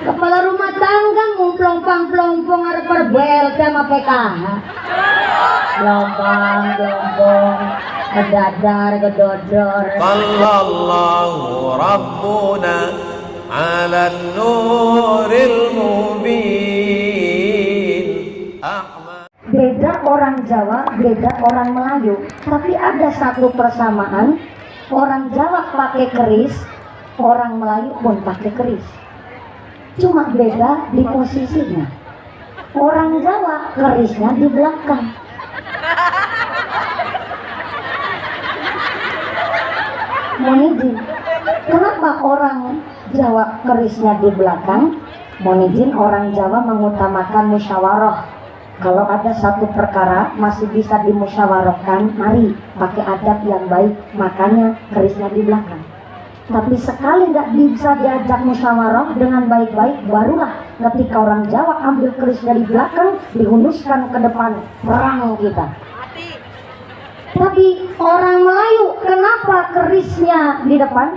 Kepala rumah tangga ngumplong-pang-plong arep perbel sama PKH. Lompang-lompong, kedadar, kedodor. Sallallahu Rabbuna ala nuril mubin. Beda orang Jawa, beda orang Melayu. Tapi ada satu persamaan. Orang Jawa pakai keris, orang Melayu pun pakai keris. Cuma beda di posisinya. Orang Jawa kerisnya di belakang. Mohon izin, kenapa orang Jawa kerisnya di belakang? Mohon izin, orang Jawa mengutamakan musyawarah. Kalau ada satu perkara masih bisa dimusyawarahkan, mari pakai adab yang baik, makanya kerisnya di belakang. Tapi sekali nggak bisa diajak musyawarah dengan baik-baik, barulah ketika orang Jawa ambil keris dari belakang, dihunuskan ke depan, perang kita. Tapi orang Melayu kenapa kerisnya di depan?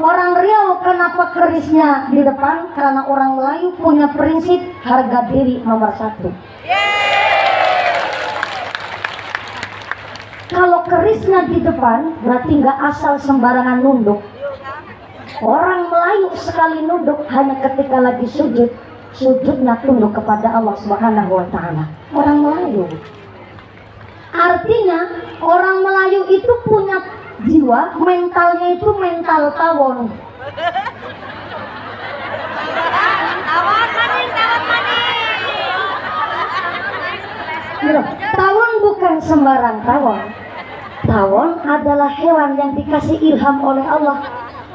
Orang Riau kenapa kerisnya di depan? Karena orang Melayu punya prinsip harga diri nomor satu. Kalau kerisnya di depan, berarti nggak asal sembarangan nunduk. Orang Melayu sekali nunduk hanya ketika lagi sujud, sujudnya tunduk kepada Allah Subhanahu wa Ta'ala. Orang Melayu. Artinya orang Melayu itu punya jiwa, mentalnya itu mental tawon. Tawon bukan sembarang tawon. Tawon adalah hewan yang dikasih ilham oleh Allah,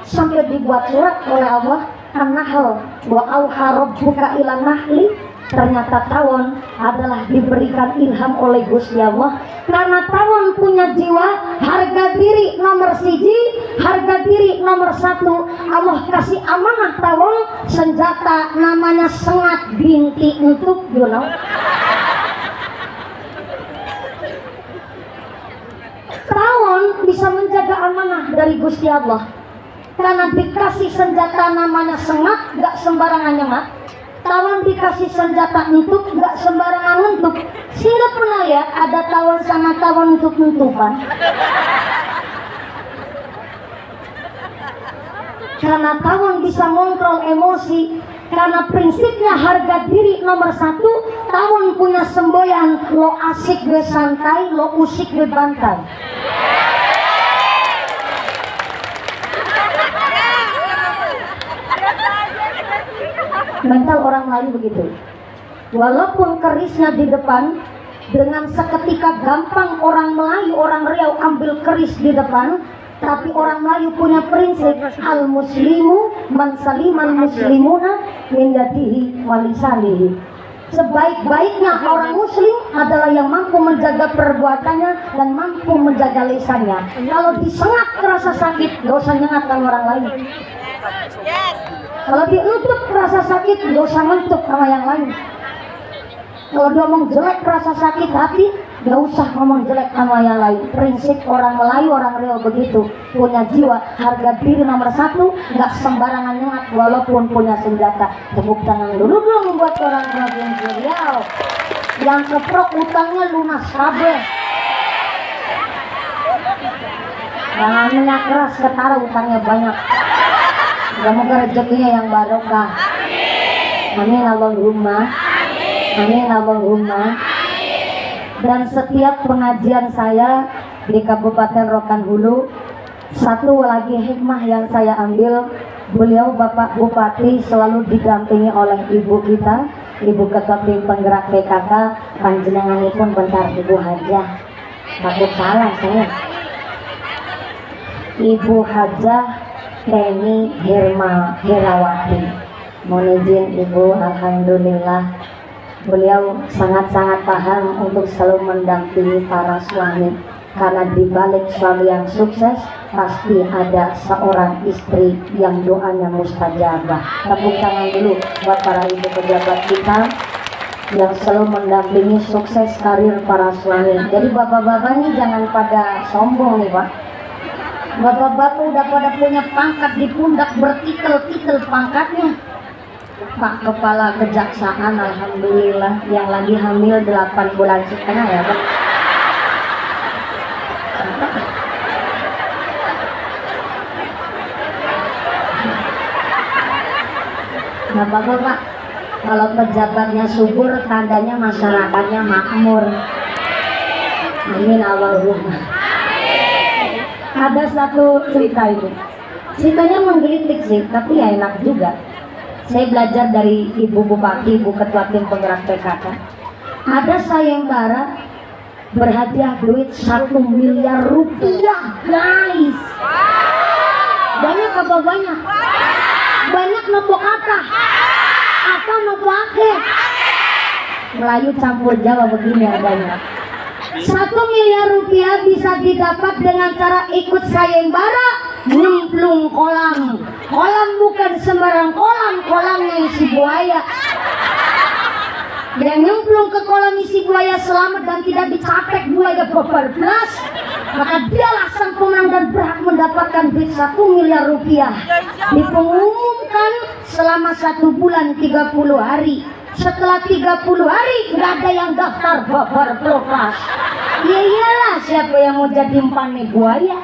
sampai dibuat surat oleh Allah, An-Nahl, wa auha rabbuka ilan nahli. Ternyata tawon adalah diberikan ilham oleh Gusti Allah. Karena tawon punya jiwa, harga diri nomor siji, harga diri nomor satu. Allah kasih amanah tawon senjata namanya sengat binti untuk, you know. Tawon bisa menjaga amanah dari Gusti Allah. Karena dikasih senjata namanya sengat, gak sembarangan nyengat. Tawon dikasih senjata untuk, gak sembarangan untuk. Sehingga pernah lihat ada tawon sama tawon untuk nutupan. Karena tawon bisa mengontrol emosi. Karena prinsipnya harga diri nomor satu. Tawon punya semboyan, lo asik gue santai, lo usik gue bantai. Mental orang Melayu begitu. Walaupun kerisnya di depan, dengan seketika gampang orang Melayu, orang Riau ambil keris di depan. Tapi orang Melayu punya prinsip, al muslimu man salimal muslimuna min yadihi wa lisanihi. Sebaik-baiknya orang muslim adalah yang mampu menjaga perbuatannya dan mampu menjaga lisannya. Kalau disengat kerasa sakit, gak usah nyengatkan orang lain. Kalau dientuk rasa sakit, gak usah ngentuk sama yang lain. Kalau dia ngomong jelek rasa sakit hati, gak usah ngomong jelek sama yang lain. Prinsip orang Melayu, orang Riau begitu. Punya jiwa, harga diri nomor satu, gak sembarangan nyengat walaupun punya senjata. Tepuk tangan dulu dong buat orang Riau. Yang keprok utangnya lunas kabeh. Jangan minyak keras, ketara utangnya banyak. Semoga rezekinya yang barokah. Amin Allahumma. Amin Allahumma. Dan setiap pengajian saya di Kabupaten Rokan Hulu, satu lagi hikmah yang saya ambil, beliau Bapak Bupati selalu didampingi oleh ibu kita, Ibu Ketua Tim Penggerak PKK, panjenenganipun bentar Ibu Hajah. Takut salah saya. Ibu Hajah Teni Herma Herawati. Mohon izin Ibu, alhamdulillah beliau sangat-sangat paham untuk selalu mendampingi para suami. Karena di balik suami yang sukses pasti ada seorang istri yang doanya mustajabah. Tepuk tangan dulu buat para ibu pejabat kita yang selalu mendampingi sukses karir para suami. Jadi bapak-bapak ini jangan pada sombong nih Pak. Bapak-bapak udah pada punya pangkat di pundak, bertitel-titel pangkatnya. Pak Kepala Kejaksaan, alhamdulillah, yang lagi hamil 8 bulan setengah ya Pak. Nggak apa-apa Pak, kalau pejabatnya subur tandanya masyarakatnya makmur. Amin Allahumma. Ada satu cerita itu, ceritanya menggelitik sih, tapi ya enak juga. Saya belajar dari Ibu Bupati, Ibu Ketua Tim Penggerak PKK. Ada sayembara berhadiah duit 1 miliar rupiah, guys. Banyak apa banyak? Banyak nopo kata. Apa nopo ake? Melayu campur Jawa begini adanya. 1 miliar rupiah bisa didapat dengan cara ikut sayembara nyemplung kolam. Kolam bukan sembarang kolam, kolamnya isi buaya. Yang nyemplung ke kolam isi buaya selamat dan tidak dicatek buaya berbebas, maka dialah sang pemenang dan berhak mendapatkan duit 1 miliar rupiah. Dipengumumkan selama 1 bulan 30 hari. Setelah 30 hari nggak ada yang daftar, babar propas. Ya iyalah, siapa yang mau jadi empane buaya?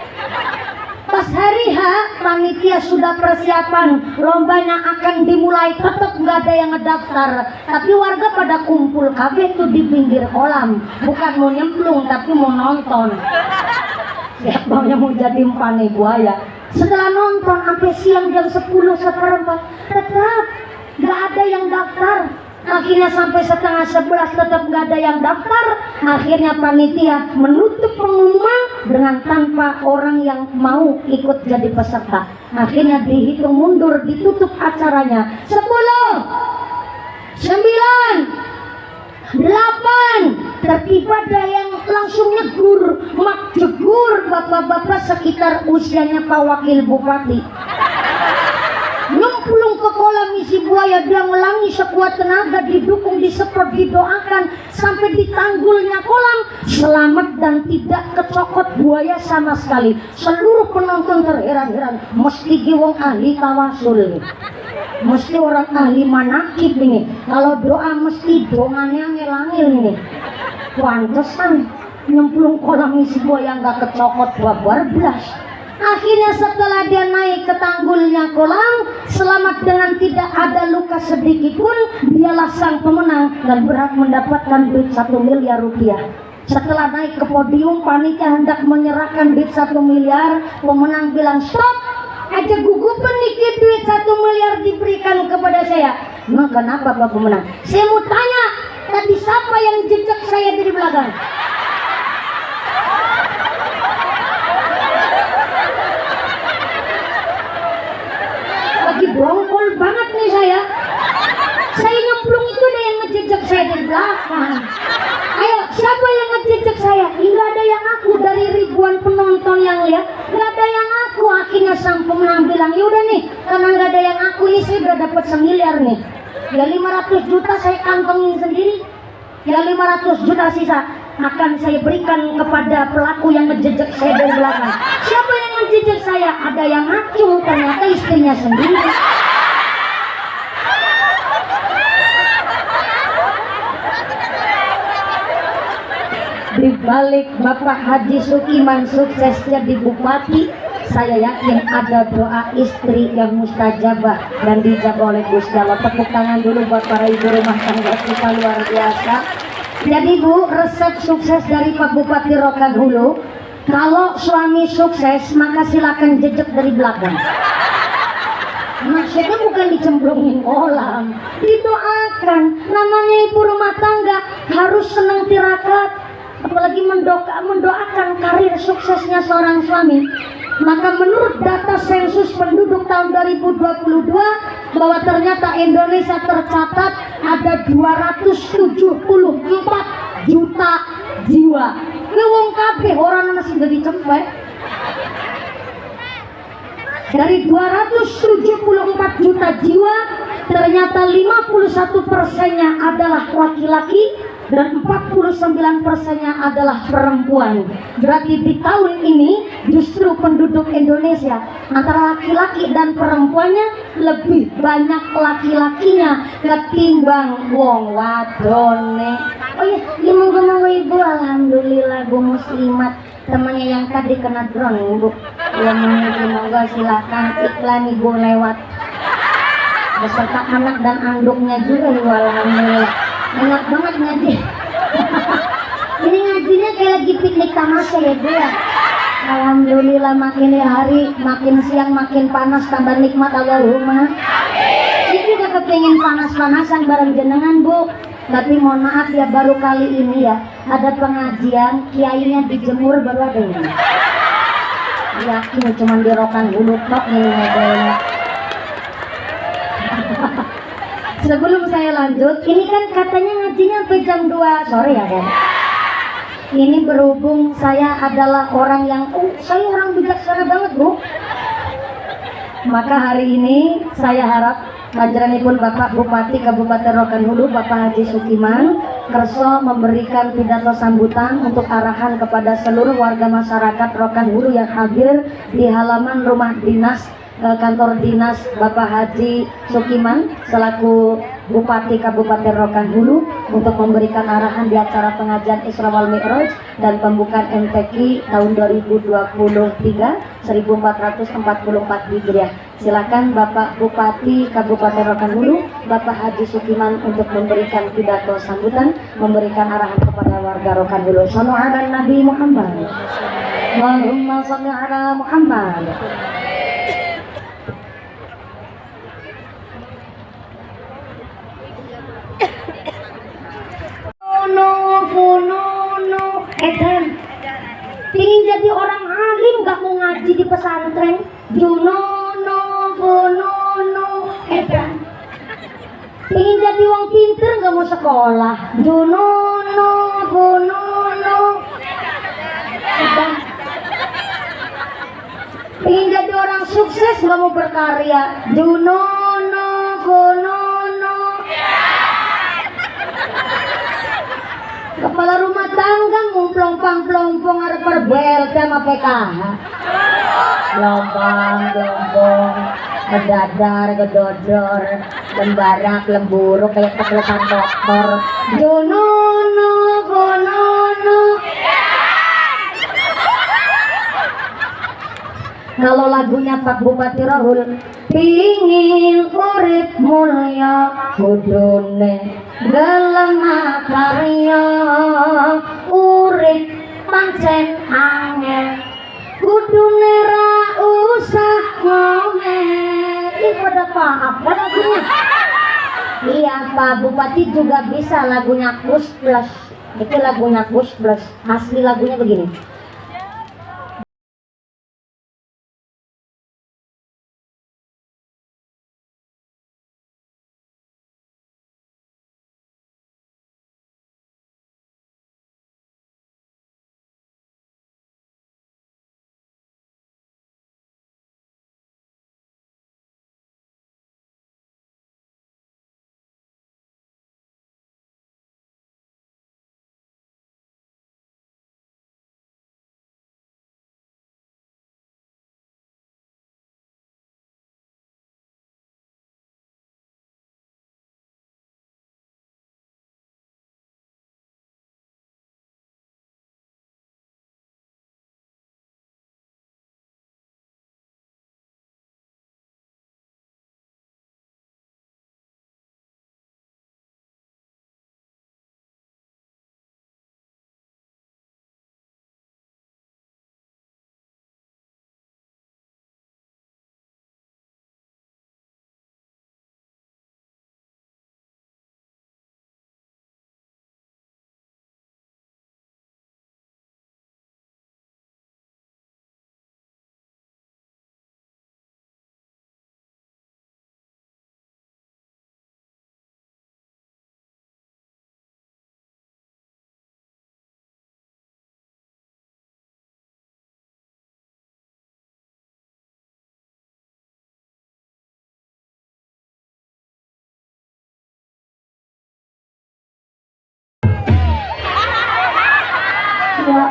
Pas hari H, panitia sudah persiapan, lombanya akan dimulai, tetap nggak ada yang ngedaftar. Tapi warga pada kumpul kabeh tuh di pinggir kolam, bukan mau nyemplung tapi mau nonton. Siapa yang mau jadi empane buaya? Setelah nonton sampai siang jam 10:15, tetap nggak ada yang daftar. Akhirnya sampai setengah 11 tetap nggak ada yang daftar. Akhirnya panitia menutup pengumuman dengan tanpa orang yang mau ikut jadi peserta. Akhirnya dihitung mundur, ditutup acaranya. 10, 9, 8. Tertiba ada yang langsung negur, mak jegur bapak-bapak sekitar usianya Pak Wakil Bupati. Nyemplung ke kolam isi buaya, dia ngelangi sekuat tenaga, didukung, disemprot, didoakan sampai di tanggulnya kolam selamat dan tidak kecokot buaya sama sekali. Seluruh penonton terheran-heran, mesti wong ahli tawasul, mesti orang ahli manakib ini. Kalau doa mesti doanya ngelangil ini. Pantesan nyemplung kolam isi buaya nggak kecokot babar belas. Akhirnya setelah dia naik ke tanggulnya kolam selamat dengan tidak ada luka sedikit pun, dialah sang pemenang dan berhak mendapatkan duit 1 miliar rupiah. Setelah naik ke podium, panitia hendak menyerahkan duit 1 miliar. Pemenang bilang, stop, aja gugupan dikit, duit 1 miliar diberikan kepada saya. Nah, kenapa Pak Pemenang? Saya mau tanya, tadi siapa yang jejak saya dari belakang? Lagi bongkol banget nih saya. Saya nyemplung itu ada yang ngejejak saya dari belakang. Ayo, siapa yang ngejejak saya? Nggak ada yang aku. Dari ribuan penonton yang lihat, nggak ada yang aku. Akhirnya sang pemenang bilang, yaudah nih, karena nggak ada yang aku nih, saya udah dapat 1 miliar nih. Ya 500 juta saya kantongin sendiri. Ya 500 juta sisa akan saya berikan kepada pelaku yang ngejejak saya dari belakang. Siapa yang ngejejak saya? Ada yang ngacu, ternyata istrinya sendiri. Di balik Bapak Haji Sukiman sukses jadi bupati, saya yakin ada doa istri yang mustajabah dan dijabah oleh Gusti Allah. Tepuk tangan dulu buat para ibu rumah tangga kita, luar biasa. Jadi Bu, resep sukses dari Pak Bupati Rokan Hulu, kalau suami sukses maka silakan jejak dari belakang. Maksudnya bukan dicemplungin kolam, didoakan. Namanya ibu rumah tangga harus senang tirakat, apalagi mendoakan karir suksesnya seorang suami. Maka menurut data sensus penduduk tahun 2022 bahwa ternyata Indonesia tercatat ada 274 juta jiwa. Wong kabeh orang masih jadi cempek. Dari 274 juta jiwa, ternyata 51%-nya adalah laki-laki, dan 49%-nya adalah perempuan. Berarti di tahun ini justru penduduk Indonesia antara laki-laki dan perempuannya lebih banyak laki-lakinya ketimbang wong wadone. Oh iya, monggo ibu, alhamdulillah bu muslimat temannya yang tadi kena drone bu. Ya monggo silakan iklan ibu lewat beserta anak dan anduknya juga ibu, alhamdulillah. Enak banget ngaji. Ini ngajinya kayak lagi piknik tamasya ya bu ya. Alhamdulillah, makin hari makin siang makin panas, tambah nikmat Allahumma. Saya juga kepengen panas-panasan bareng jenengan bu, tapi mohon maaf ya, baru kali ini ya ada pengajian kiainya dijemur, baru ada ini. Yakin cuman di Rokan Hulu tok ini modelnya. Sebelum saya lanjut, ini kan katanya ngajinya sampai jam 2 sore ya kan? Ini berhubung saya adalah orang yang, saya orang bijaksana banget bu. Maka hari ini saya harap panjenenganipun Bapak Bupati Kabupaten Rokan Hulu, Bapak Haji Sukiman kerso memberikan pidato sambutan untuk arahan kepada seluruh warga masyarakat Rokan Hulu yang hadir di halaman rumah dinas kantor dinas Bapak Haji Sukiman selaku Bupati Kabupaten Rokan Hulu untuk memberikan arahan di acara pengajian Isra wal Mi'raj dan pembukaan MTQ tahun 2023 1444 Hijriah. Silakan Bapak Bupati Kabupaten Rokan Hulu, Bapak Haji Sukiman untuk memberikan pidato sambutan, memberikan arahan kepada warga Rokan Hulu. Shallu ala Nabi Muhammad. Allahumma shalli ala Muhammad. Edan pingin jadi orang alim, gak mau ngaji di pesantren. Edan pingin jadi orang pinter, gak mau sekolah. Edan pingin jadi orang sukses, gak mau berkarya. Kepala rumah tangga ngumplompang-plompong arep perbel sama PKH. Lompang-lompong, ngedadar, ngedodor, lembarak, lemburu kayak teklesan dokter. Kalau lagunya Pak Bupati Rahul, pingin urip mulya kudune gelem karya, urip pancen angel kudune ra usah ngomel. Ini pada apa lagunya? Iya, Pak Bupati juga bisa lagunya Kus Plus. Itu lagunya Kus Plus. Asli lagunya begini.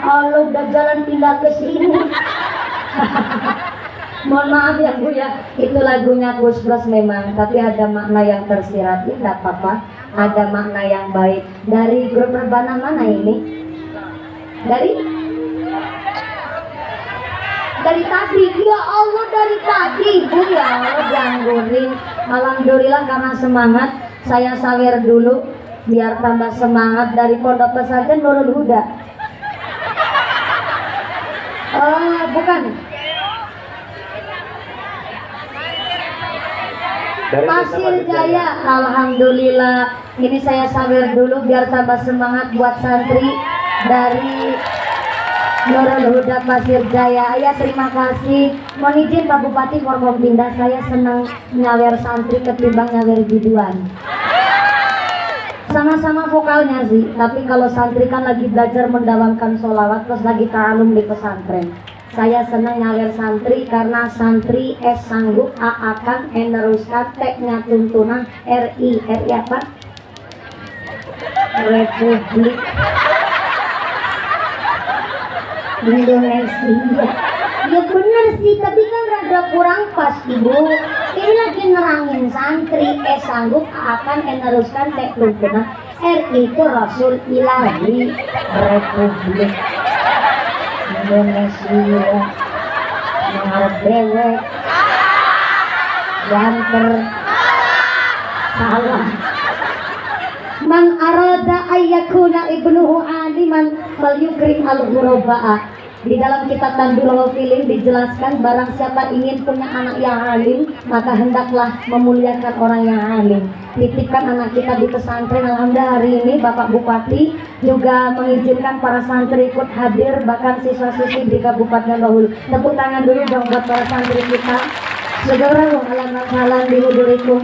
Allah udah jalan pindah ke sini. Mohon maaf ya Bu ya, itu lagunya Gus Plus memang, tapi ada makna yang tersirat, ya nggak apa-apa, ada makna yang baik. Dari grup rebana mana ini? Dari tadi, ya Allah dari tadi Bu ya Allah gangguin. Alhamdulillah karena semangat, saya sawer dulu biar tambah semangat dari Pondok Pesantren Nurul Huda. Oh bukan, Pasir Jaya. Alhamdulillah, ini saya sawer dulu biar tambah semangat buat santri dari Nurul Huda Pasir Jaya. Ya terima kasih. Mohon izin Pak Bupati Forkompinda, saya senang nyawer santri ketimbang nyawer biduan. Sama-sama vokalnya sih, tapi kalau santri kan lagi belajar mendawamkan sholawat terus lagi ta'alum di pesantren. Saya senang nyawer santri karena santri sanggup, A akan, meneruskan, T-nya tuntunan, RI apa? Republik Indonesia. Ya bener sih, tapi kan rada kurang pas Ibu. Ini lagi nerangin santri sanggup, akan, meneruskan, T tuntunan, RI itu Rasul Ilahi Republik Indonesia. Ngarep dewek janter salah. Man arada ayyakuna ibnuhu aliman fal yukrim al-ghurabaa. Di dalam kitab Tandul Filim dijelaskan barang siapa ingin punya anak yang alim, maka hendaklah memuliakan orang yang alim. Titipkan anak kita di pesantren. Alhamdulillah hari ini Bapak Bupati juga mengizinkan para santri ikut hadir, bahkan siswa-siswi di Kabupaten Bengkulu. Tepuk tangan dulu dong buat para santri kita. Segera salam di hudurikum.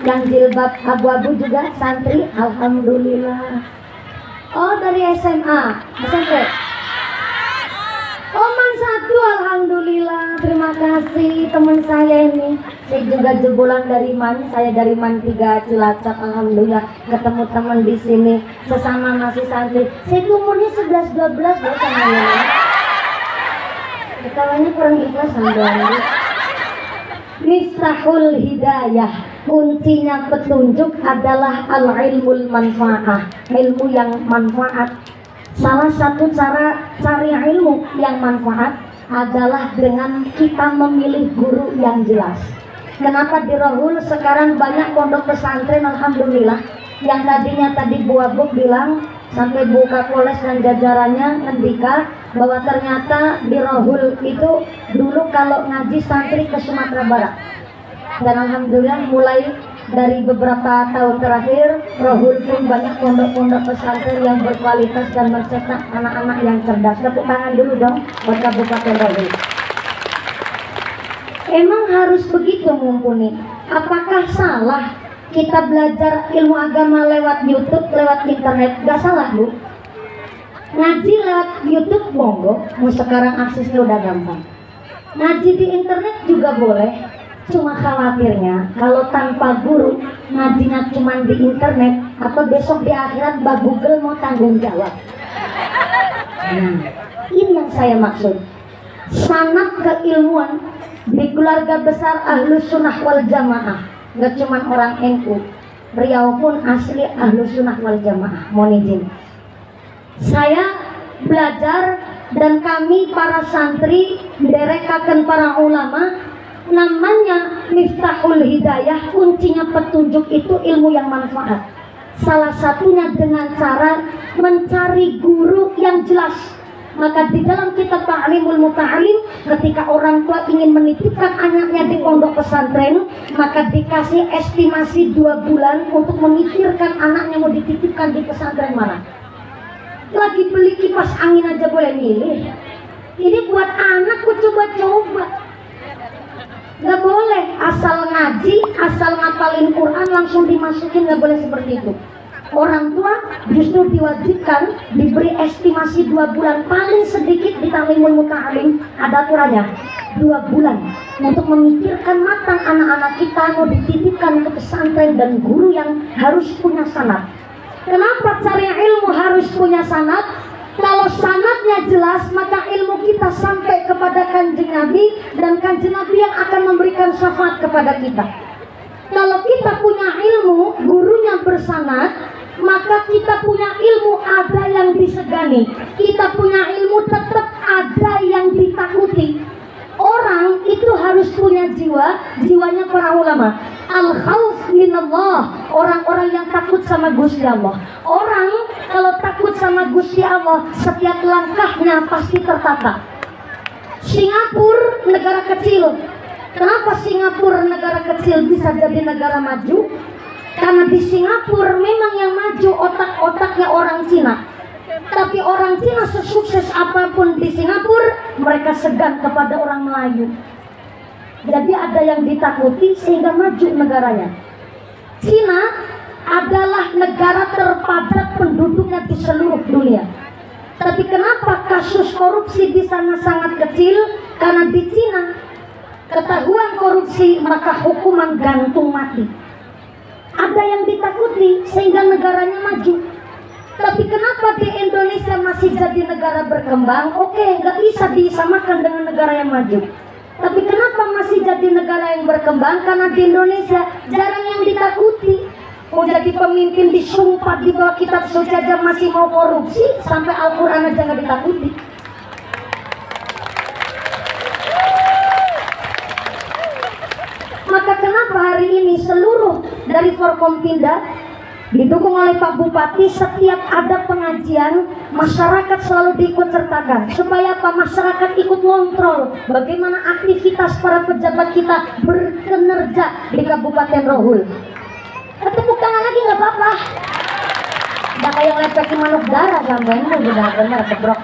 Yang jilbab abu-abu juga santri, alhamdulillah. Oh dari SMA, SMP. Oman satu, alhamdulillah. Terima kasih teman saya ini. Saya juga jebolan dari Man, saya dari Man 3 Cilacap. Alhamdulillah ketemu teman di sini sesama masih santri. Saya tuh umurnya 11-12 loh sama ya. Ketawanya kurang ikhlas alhamdulillah. Miftahul hidayah, kuncinya petunjuk adalah al-ilmul manfaah, ilmu yang manfaat. Salah satu cara cari ilmu yang manfaat adalah dengan kita memilih guru yang jelas. Kenapa di Rohul sekarang banyak pondok pesantren, alhamdulillah. Yang tadinya tadi Bu Abuk bilang sampai Bu Kapolres dan jajarannya ngendika bahwa ternyata di Rohul itu dulu kalau ngaji santri ke Sumatera Barat. Dan alhamdulillah mulai dari beberapa tahun terakhir Rohul pun banyak pondok-pondok pesantren yang berkualitas dan mencetak anak-anak yang cerdas. Tepuk tangan dulu dong buat Kabupaten Rohul. Emang harus begitu mumpuni? Apakah salah kita belajar ilmu agama lewat YouTube, lewat internet? Gak salah Bu. Ngaji lewat YouTube monggo, sekarang aksesnya udah gampang. Ngaji di internet juga boleh. Cuma khawatirnya kalau tanpa guru ngajinya cuma di internet, atau besok di akhirat Mbak Google mau tanggung jawab. Ini yang saya maksud. Sanad keilmuan di keluarga besar Ahlus Sunnah wal Jamaah, gak cuma orang NU, Riau pun asli Ahlus Sunnah wal Jamaah. Mohon izin, saya belajar dan kami para santri derekakan para ulama, namanya Miftahul Hidayah, kuncinya petunjuk itu ilmu yang manfaat. Salah satunya dengan cara mencari guru yang jelas. Maka di dalam kitab Ta'limul Muta'alim, ketika orang tua ingin menitipkan anaknya di pondok pesantren, maka dikasih estimasi 2 bulan untuk memikirkan anaknya mau dititipkan di pesantren mana. Lagi beli kipas angin aja boleh milih. Ini buat anakku coba-coba. Gak boleh asal ngaji, asal ngapalin Quran langsung dimasukin, gak boleh seperti itu. Orang tua justru diwajibkan diberi estimasi 2 bulan, paling sedikit di Ta'limul Muta'alim ada aturannya 2 bulan untuk memikirkan matang anak-anak kita mau dititipkan ke pesantren, dan guru yang harus punya sanad. Kenapa cari ilmu harus punya sanad? Kalau sanadnya jelas, maka ilmu kita sampai kepada Kanjeng Nabi, dan Kanjeng Nabi yang akan memberikan syafaat kepada kita. Kalau kita punya ilmu, gurunya bersanad, maka kita punya ilmu ada yang disegani. Kita punya ilmu tetap ada yang ditakuti. Orang itu harus punya jiwanya para ulama. Al-khauf minallah, orang-orang yang takut sama Gusti Allah. Orang kalau takut sama Gusti Allah, setiap langkahnya pasti tertata. Singapura negara kecil. Kenapa Singapura negara kecil bisa jadi negara maju? Karena di Singapura memang yang maju otak-otaknya orang Cina. Tapi orang Cina sesukses apapun di Singapura, mereka segan kepada orang Melayu. Jadi ada yang ditakuti sehingga maju negaranya. Cina adalah negara terpadat penduduknya di seluruh dunia. Tapi kenapa kasus korupsi di sana sangat kecil? Karena di Cina ketahuan korupsi maka hukuman gantung mati. Ada yang ditakuti sehingga negaranya maju. Tapi kenapa di Indonesia masih jadi negara berkembang? Oke, nggak bisa disamakan dengan negara yang maju. Tapi kenapa masih jadi negara yang berkembang? Karena di Indonesia jarang yang ditakuti. Mau jadi pemimpin disumpah di bawah kitab suci aja masih mau korupsi, sampai Al-Quran aja nggak ditakuti. Maka kenapa hari ini seluruh dari Forkompinda didukung oleh Pak Bupati, setiap ada pengajian masyarakat selalu diikut sertakan. Supaya apa? Masyarakat ikut ngontrol bagaimana aktivitas para pejabat kita berkinerja di Kabupaten Rohul. Tepuk tangan lagi nggak apa-apa. Udah kayak lepekin manuk darah sampai ini benar-benar kebrok.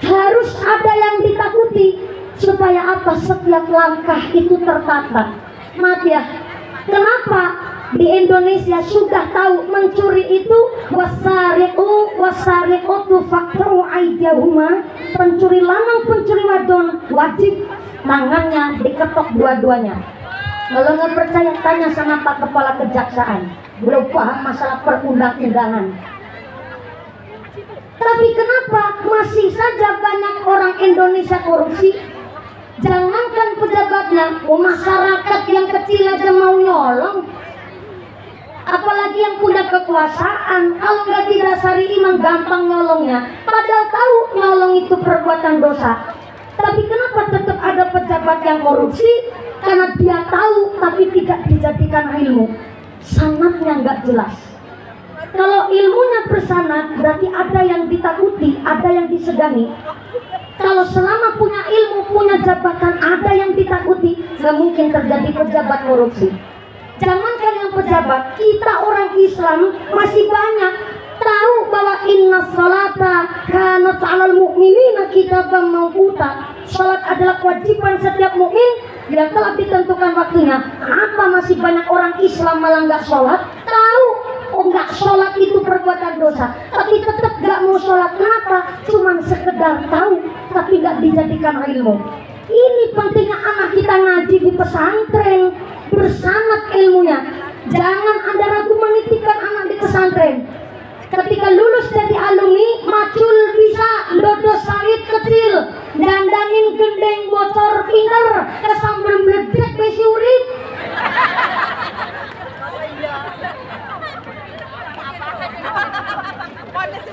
Harus ada yang ditakuti supaya apa? Setiap langkah itu tertata. Maaf ya, kenapa di Indonesia sudah tahu mencuri itu wasariqatu faqta'u aydiyahuma, pencuri lanang pencuri wadon wajib tangannya diketok dua-duanya. Kalau nggak percaya tanya sama Pak Kepala Kejaksaan, belum paham masalah perundang-undangan. Tapi kenapa masih saja banyak orang Indonesia korupsi? Jangankan pejabatnya, masyarakat yang kecil aja mau nyolong. Apalagi yang punya kekuasaan, kalau nggak didasari iman gampang nyolongnya. Padahal tahu nyolong itu perbuatan dosa. Tapi kenapa tetap ada pejabat yang korupsi? Karena dia tahu tapi tidak dijadikan ilmu. Sanadnya nggak jelas. Kalau ilmunya bersanad, berarti ada yang ditakuti, ada yang disegani. Kalau selama punya ilmu, punya jabatan, ada yang ditakuti, nggak mungkin terjadi pejabat korupsi. Jangankan yang pejabat, kita orang Islam masih banyak tahu bahwa inna sholata kanat 'alal mu'minina kitaban mawquta. Salat adalah kewajiban setiap mukmin yang telah ditentukan waktunya. Kenapa masih banyak orang Islam malah nggak sholat? Tahu, nggak sholat itu perbuatan dosa, tapi tetap nggak mau sholat. Kenapa? Cuman sekedar tahu, tapi nggak dijadikan ilmu. Ini pentingnya anak kita ngaji di pesantren, bersanad ilmunya. Jangan ada ragu menitipkan anak di pesantren. Ketika lulus jadi alumni, macul bisa dodo sawit kecil, dandanin gendeng bocor pinter, kesambel bledek besi urip.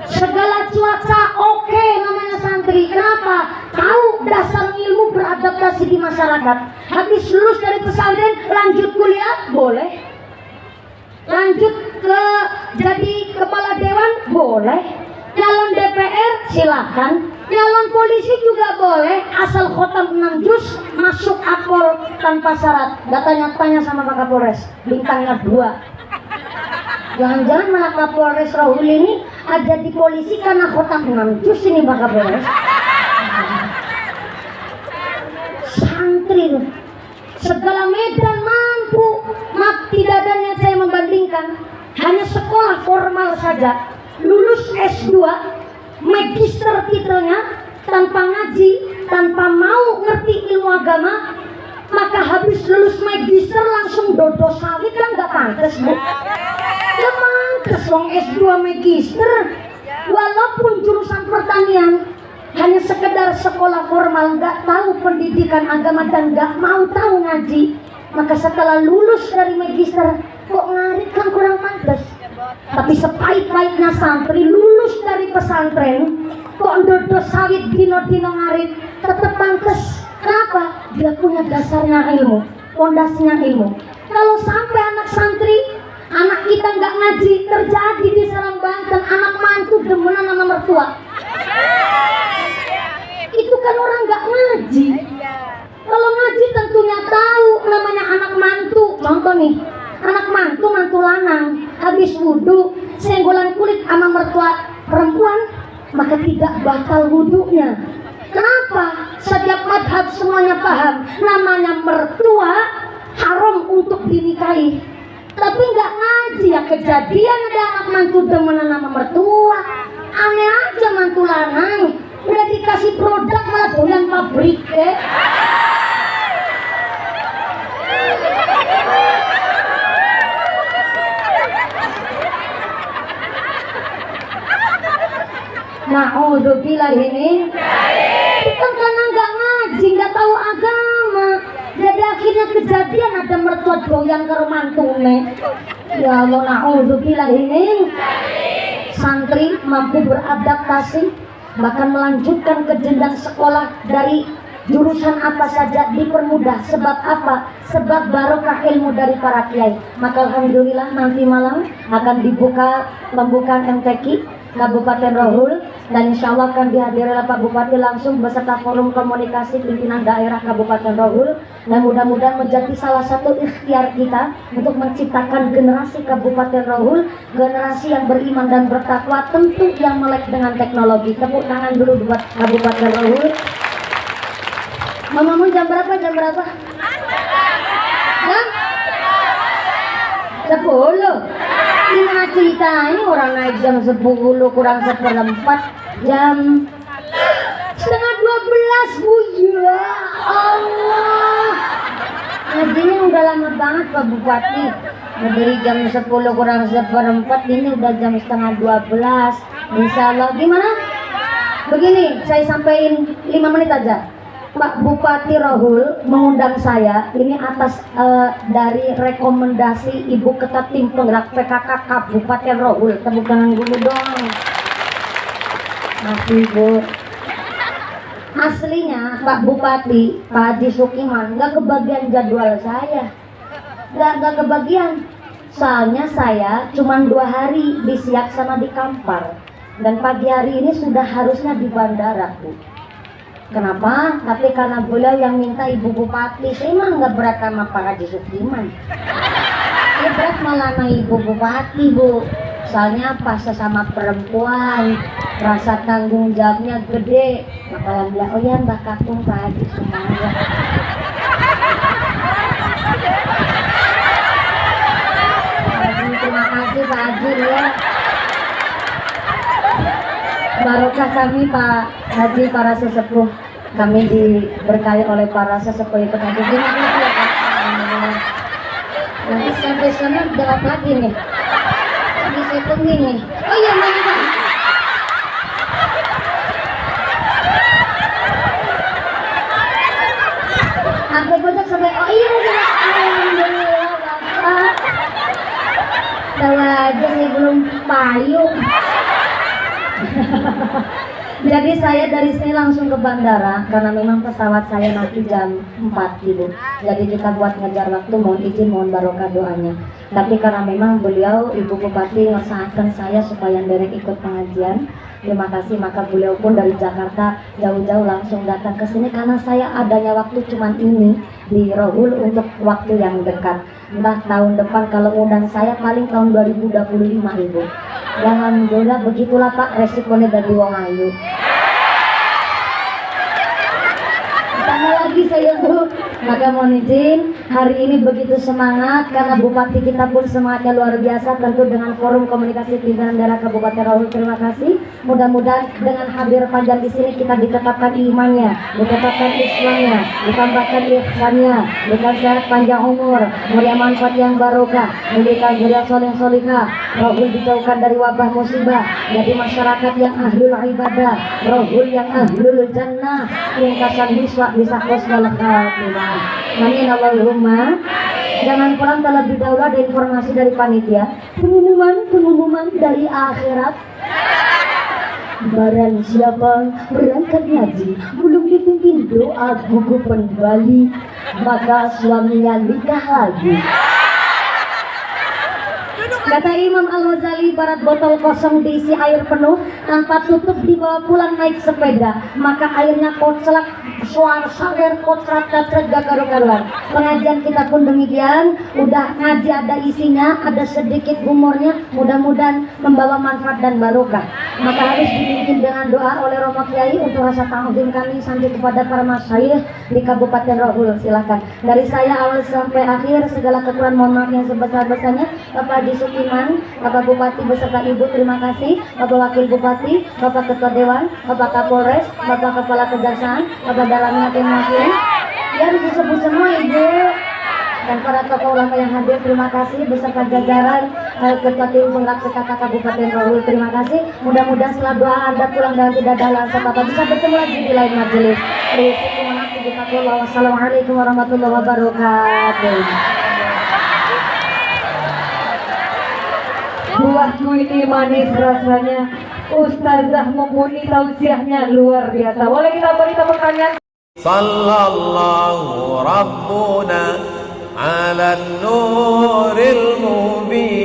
Segala cuaca oke namanya santri. Kenapa? Tahu dasar ilmu beradaptasi di masyarakat. Habis lulus dari pesantren lanjut kuliah boleh. Lanjut ke jadi kepala dewan boleh. Nyalon DPR silahkan. Nyalon polisi juga boleh, asal khotam 6 juz, masuk akpol tanpa syarat. Gak tanya-tanya sama Pak Kapolres, bintangnya 2. Jangan-jangan malah Kapolres Rohul ini ada di polisi karena khotam 6 juz ini Pak Kapolres. Santri loh. Segala medan mampu. Maaf, tidak ada niat saya membandingkan. Hanya sekolah formal saja, lulus S2, magister titelnya, tanpa ngaji, tanpa mau ngerti ilmu agama, maka habis lulus magister langsung dodo sawit, kan gak pantas Bu. Ya pantas wong S2 magister. Walaupun jurusan pertanian hanya sekedar sekolah formal, nggak tahu pendidikan agama dan nggak mau tahu ngaji, maka setelah lulus dari magister kok ngarit kan kurang pantas. Tapi sepahit-pahitnya santri lulus dari pesantren kok dodo sawit dino-dino ngarit tetap pantas. Kenapa? Dia punya dasarnya ilmu, pondasinya ilmu. Kalau sampai anak santri, anak kita nggak ngaji, terjadi di Serang Banten, anak mantu demenan sama mertua. Itu kan orang nggak ngaji. Kalau ngaji tentunya tahu namanya anak mantu. Contoh nih, anak mantu, mantu lanang, habis wudhu, senggolan kulit sama mertua perempuan, maka tidak batal wudhunya. Kenapa? Setiap madhab semuanya paham, namanya mertua haram untuk dinikahi. Tapi nggak ngaji, ya kejadian ada anak mantu demenan sama mertua. Aneh aja mantu lanang, udah dikasih produk malah doyan pabrik Na'udzubillah ini bukan karena nggak ngaji, nggak tahu agama. Jadi akhirnya kejadian ada mertua doyan karo mantune. Ya Allah, na'udzubillah ini. Santri mampu beradaptasi, bahkan melanjutkan ke jenjang sekolah dari jurusan apa saja dipermudah. Sebab apa? Sebab barokah ilmu dari para kiai. Maka alhamdulillah nanti malam akan dibuka pembukaan MTQ Kabupaten Rohul, dan insya Allah akan dihadiri oleh Pak Bupati langsung beserta forum komunikasi pimpinan daerah Kabupaten Rohul, dan mudah-mudahan menjadi salah satu ikhtiar kita untuk menciptakan generasi Kabupaten Rohul, generasi yang beriman dan bertakwa, tentu yang melek dengan teknologi. Tepuk tangan dulu buat Kabupaten Rohul. Mamamu jam berapa? Jam berapa? Jam 10. Gimana ceritanya orang naik jam 10 kurang seperempat, jam setengah 12 Bu. Ya Allah, ngajinya udah lama banget Pak Bupati. Dari jam 10 kurang seperempat ini udah jam setengah 12. Insya Allah gimana? Begini, saya sampaikan 5 menit aja. Pak Bupati Rohul mengundang saya ini atas dari rekomendasi Ibu Ketua Tim Penggerak PKK Kabupaten Rohul. Tepuk tangan dulu dong. Makasih Bu. Aslinya Pak Bupati, Pak Haji Sukiman nggak kebagian jadwal saya, nggak kebagian. Soalnya saya cuma 2 hari di Siak sama di Kampar, dan pagi hari ini sudah harusnya di bandara Bu. Kenapa? Tapi karena beliau yang minta Ibu Bupati. Saya mah nggak berat sama Pak Haji Sukiman. Saya berat malah sama Ibu Bupati Bu. Soalnya pas sesama perempuan, rasa tanggung jawabnya gede. Maka bilang, oh ya Mbak Kakung Pak Haji semuanya. Terima kasih Pak Haji ya. Barokah kami Pak Haji, para sesepuh kami diberkahi oleh para sesepuh itu. Terima kasih ya Pak. Nanti sampai sana jawab lagi nih. Lagi saya tunggu nih. Oh iya Pak. Aku bocok sampai oh iya alhamdulillah Bapak. Tahu aja saya belum payung. Jadi saya dari sini langsung ke bandara karena memang pesawat saya nanti jam 4 gitu. Jadi kita buat ngejar waktu, mohon izin, mohon barokah doanya. Tapi karena memang beliau Ibu Bupati ngesahakan saya supaya derek ikut pengajian, terima kasih, maka beliau pun dari Jakarta jauh-jauh langsung datang ke sini karena saya adanya waktu cuman ini di Rohul untuk waktu yang dekat. Entah tahun depan kalau undang saya paling tahun 2025 Ibu. Alhamdulillah begitulah Pak, resikonya dari wong ayu. Ditanya lagi lagi saya Bu. Maka mohon izin, hari ini begitu semangat karena Bupati kita pun semangatnya luar biasa, tentu dengan forum komunikasi pimpinan daerah Kabupaten Rohul. Terima kasih. Mudah-mudahan dengan hadir panjang di sini kita ditetapkan imannya, ditetapkan Islamnya, ditambahkan ihsannya, diberikan sehat panjang umur, mulia manfaat yang barokah, memberikan zuriat soleh solihah, Rohul dijauhkan dari wabah musibah, jadi masyarakat yang ahlul ibadah, Rohul yang ahlul jannah, ringkasan bisa husnul khatimah. Amin Allahumma. Jangan pulang terlebih dahulu, ada informasi dari panitia, pengumuman dari akhirat. Barang siapa berangkat ngaji belum dipimpin doa gugu kembali, maka suaminya nikah lagi. Kata Imam Al-Ghazali, barat botol kosong diisi air penuh tanpa tutup dibawa pulang naik sepeda, maka airnya koclak, suar sawer, kocrat kacret gak karu-karuan. Pengajian kita pun demikian, udah ngaji ada isinya, ada sedikit humornya, mudah-mudahan membawa manfaat dan barokah. Maka harus dipimpin dengan doa oleh Romo Kiai untuk rasa ta'zim kami sampai kepada para masyayikh di Kabupaten Rohul. Silakan. Dari saya awal sampai akhir segala kekurangan mohon maaf yang sebesar-besarnya. Bapak Haji Sukiman, Bapak Bupati beserta Ibu terima kasih, Bapak Wakil Bupati, Bapak Ketua Dewan, Bapak Kapolres, Bapak Kepala Kejaksaan, Bapak Dalamnya Hakim. Ya harus disebut semua Ibu. Dan para tokoh ulama yang hadir terima kasih beserta jajaran Ketua Tim Penggerak PKK Kabupaten Rohul terima kasih. Mudah-mudahan setelah doa Anda pulang dan tidak ada alasan apa bisa bertemu lagi di lain majelis. Wassalamualaikum warahmatullahi wabarakatuh. Buahku ini manis rasanya, Ustazah mumpuni tausiahnya luar biasa. Boleh kita beri tepuk tangan. Sallallahu Rabbuna ala nuril mubin.